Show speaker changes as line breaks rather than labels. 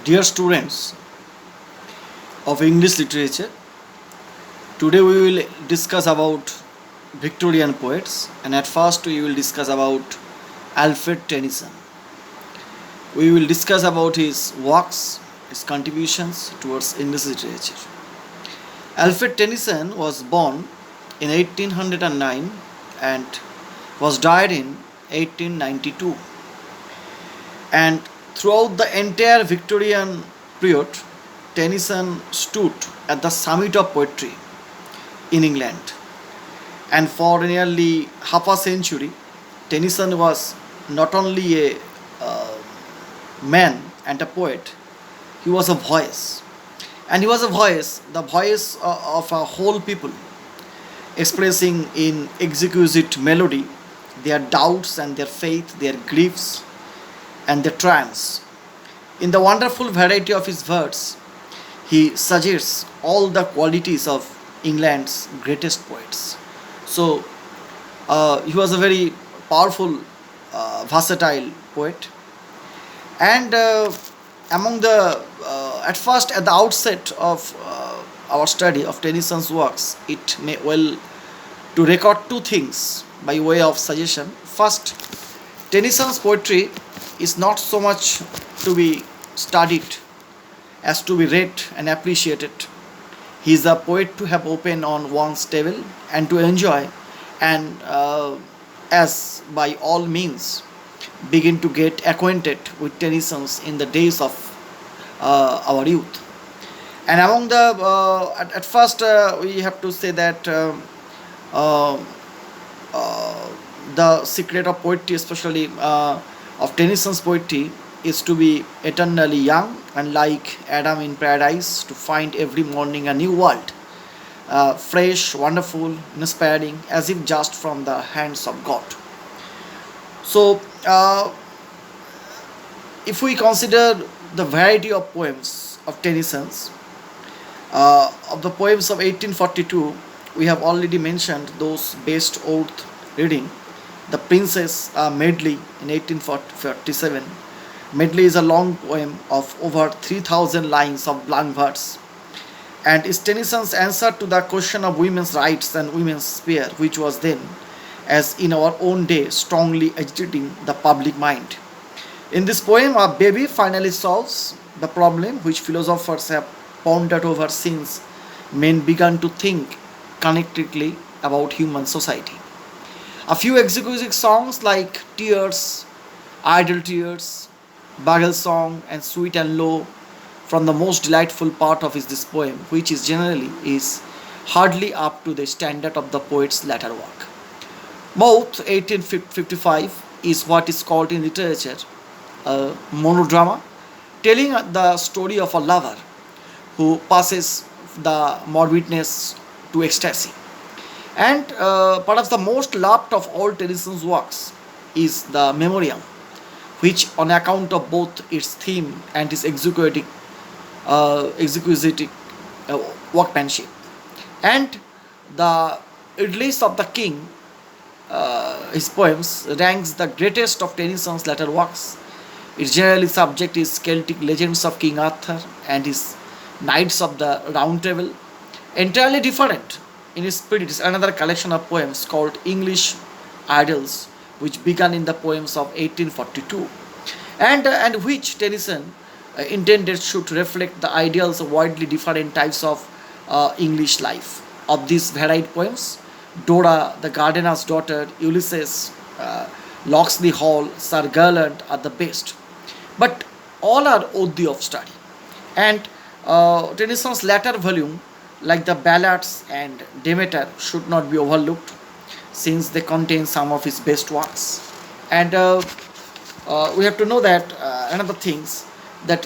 Dear students of English literature, today we will discuss about Victorian poets, and at first we will discuss about Alfred Tennyson. We will discuss about his works, his contributions towards English literature. Alfred Tennyson was born in 1809 and was died in 1892. And throughout the entire Victorian period, Tennyson stood at the summit of poetry in England. And for nearly half a century, Tennyson was not only a man and a poet, he was a voice. And he was a voice, the voice of a whole people, expressing in exquisite melody their doubts and their faith, their griefs and their triumphs. In the wonderful variety of his words, he suggests all the qualities of England's greatest poets. So, he was a very powerful, versatile poet. And among the, at first, at the outset of our study of Tennyson's works, it may well to record two things by way of suggestion. First, Tennyson's poetry is not so much to be studied as to be read and appreciated. He is a poet to have open on one's table and to enjoy, and as by all means begin to get acquainted with Tennyson's in the days of our youth. And among the at first we have to say that uh, the secret of poetry, especially of Tennyson's poetry, is to be eternally young and like Adam in paradise, to find every morning a new world, fresh, wonderful, inspiring, as if just from the hands of God. So, if we consider the variety of poems of Tennyson's, of the poems of 1842, we have already mentioned those best oath reading. The Princess Medley in 1847. Medley is a long poem of over 3,000 lines of blank verse, and is Tennyson's answer to the question of women's rights and women's sphere, which was then, as in our own day, strongly agitating the public mind. In this poem, a baby finally solves the problem which philosophers have pondered over since men began to think connectedly about human society. A few exquisite songs like Tears, Idle Tears, Bagel Song, and Sweet and Low from the most delightful part of this poem, which is generally is hardly up to the standard of the poet's latter work. Both 1855 is what is called in literature a monodrama, telling the story of a lover who passes the morbidness to ecstasy. And perhaps the most loved of all Tennyson's works is the Memoriam, which, on account of both its theme and its exquisite workmanship, and the Idylls of the King, his poems, ranks the greatest of Tennyson's later works. Its generally subject is Celtic legends of King Arthur and his Knights of the Round Table. Entirely different in its spirit is another collection of poems called English Idylls, which began in the poems of 1842, and which Tennyson intended should reflect the ideals of widely different types of English life. Of these varied poems, Dora, the gardener's daughter, Ulysses, Locksley Hall, Sir Gerland are the best, but all are worthy of study. And Tennyson's latter volume, like the ballads and Demeter, should not be overlooked since they contain some of his best works. And we have to know that another things that